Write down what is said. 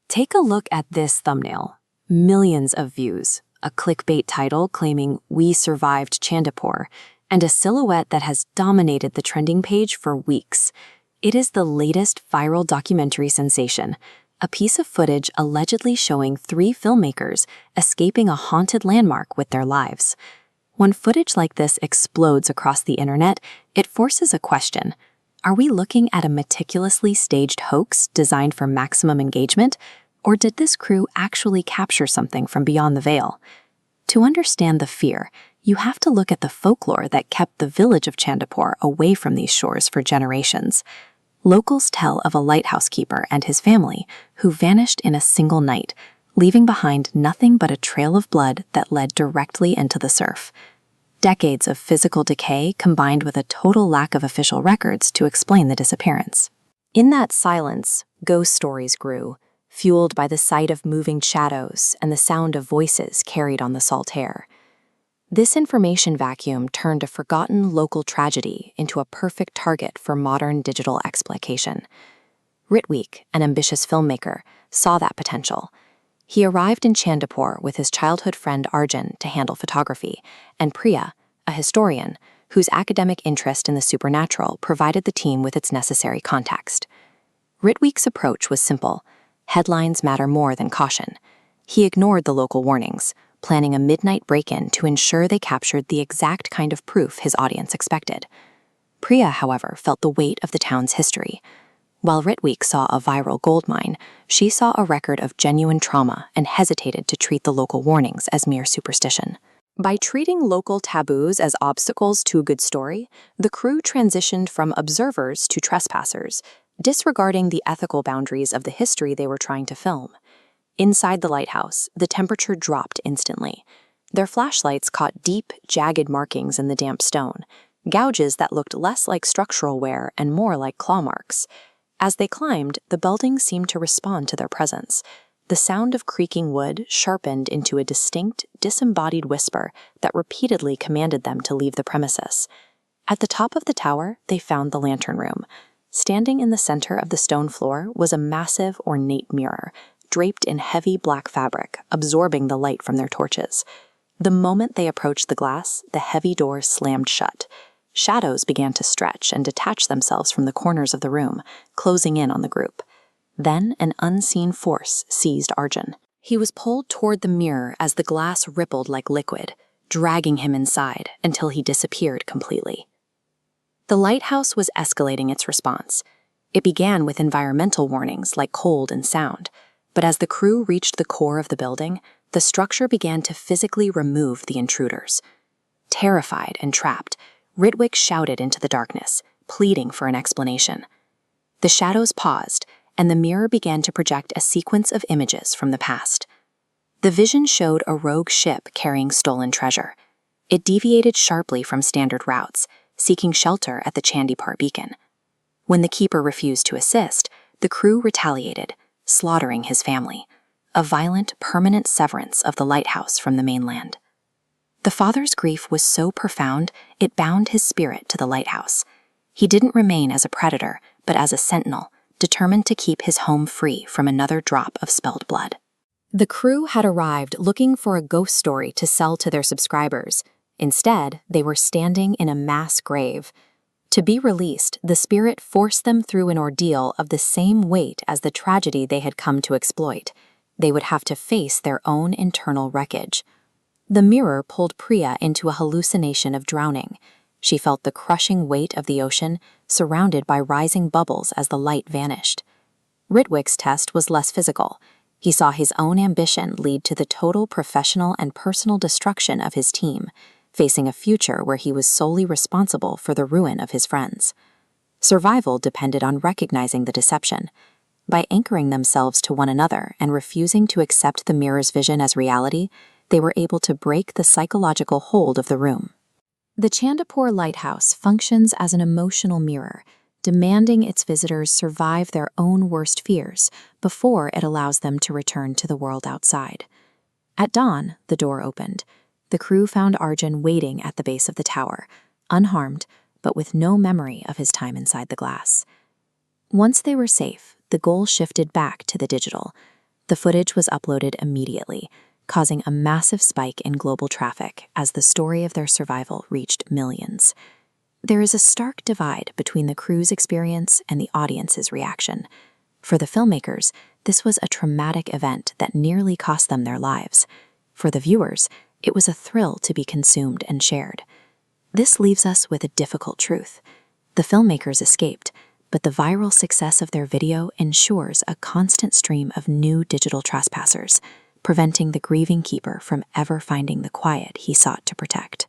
Take a look at this thumbnail. Millions of views, a clickbait title claiming "We survived Chandipur," and a silhouette that has dominated the trending page for weeks. It is the latest viral documentary sensation, a piece of footage allegedly showing 3 filmmakers escaping a haunted landmark with their lives. When footage like this explodes across the internet, it forces a question. Are we looking at a meticulously staged hoax designed for maximum engagement, or did this crew actually capture something from beyond the veil? To understand the fear, you have to look at the folklore that kept the village of Chandipur away from these shores for generations. Locals tell of a lighthouse keeper and his family who vanished in a single night, leaving behind nothing but a trail of blood that led directly into the surf. Decades of physical decay combined with a total lack of official records to explain the disappearance. In that silence, ghost stories grew, fueled by the sight of moving shadows and the sound of voices carried on the salt air. This information vacuum turned a forgotten local tragedy into a perfect target for modern digital exploitation. Ritwik, an ambitious filmmaker, saw that potential. He arrived in Chandipur with his childhood friend Arjun to handle photography, and Priya, a historian, whose academic interest in the supernatural provided the team with its necessary context. Ritwik's approach was simple. Headlines matter more than caution. He ignored the local warnings, planning a midnight break-in to ensure they captured the exact kind of proof his audience expected. Priya, however, felt the weight of the town's history. While Ritwik saw a viral gold mine, she saw a record of genuine trauma and hesitated to treat the local warnings as mere superstition. By treating local taboos as obstacles to a good story, the crew transitioned from observers to trespassers, disregarding the ethical boundaries of the history they were trying to film. Inside the lighthouse, the temperature dropped instantly. Their flashlights caught deep, jagged markings in the damp stone, gouges that looked less like structural wear and more like claw marks. As they climbed, the building seemed to respond to their presence. The sound of creaking wood sharpened into a distinct, disembodied whisper that repeatedly commanded them to leave the premises. At the top of the tower, they found the lantern room. Standing in the center of the stone floor was a massive, ornate mirror, draped in heavy black fabric, absorbing the light from their torches. The moment they approached the glass, the heavy door slammed shut. Shadows began to stretch and detach themselves from the corners of the room, closing in on the group. Then an unseen force seized Arjun. He was pulled toward the mirror as the glass rippled like liquid, dragging him inside until he disappeared completely. The lighthouse was escalating its response. It began with environmental warnings like cold and sound, but as the crew reached the core of the building, the structure began to physically remove the intruders. Terrified and trapped, Ritwik shouted into the darkness, pleading for an explanation. The shadows paused, and the mirror began to project a sequence of images from the past. The vision showed a rogue ship carrying stolen treasure. It deviated sharply from standard routes, seeking shelter at the Chandipur beacon. When the keeper refused to assist, the crew retaliated, slaughtering his family, a violent, permanent severance of the lighthouse from the mainland. The father's grief was so profound, it bound his spirit to the lighthouse. He didn't remain as a predator, but as a sentinel, determined to keep his home free from another drop of spilled blood. The crew had arrived looking for a ghost story to sell to their subscribers. Instead, they were standing in a mass grave. To be released, the spirit forced them through an ordeal of the same weight as the tragedy they had come to exploit. They would have to face their own internal wreckage. The mirror pulled Priya into a hallucination of drowning. She felt the crushing weight of the ocean, surrounded by rising bubbles as the light vanished. Ritwik's test was less physical. He saw his own ambition lead to the total professional and personal destruction of his team, facing a future where he was solely responsible for the ruin of his friends. Survival depended on recognizing the deception. By anchoring themselves to one another and refusing to accept the mirror's vision as reality, they were able to break the psychological hold of the room. The Chandipur Lighthouse functions as an emotional mirror, demanding its visitors survive their own worst fears before it allows them to return to the world outside. At dawn, the door opened. The crew found Arjun waiting at the base of the tower, unharmed, but with no memory of his time inside the glass. Once they were safe, the goal shifted back to the digital. The footage was uploaded immediately, causing a massive spike in global traffic as the story of their survival reached millions. There is a stark divide between the crew's experience and the audience's reaction. For the filmmakers, this was a traumatic event that nearly cost them their lives. For the viewers, it was a thrill to be consumed and shared. This leaves us with a difficult truth. The filmmakers escaped, but the viral success of their video ensures a constant stream of new digital trespassers, preventing the grieving keeper from ever finding the quiet he sought to protect.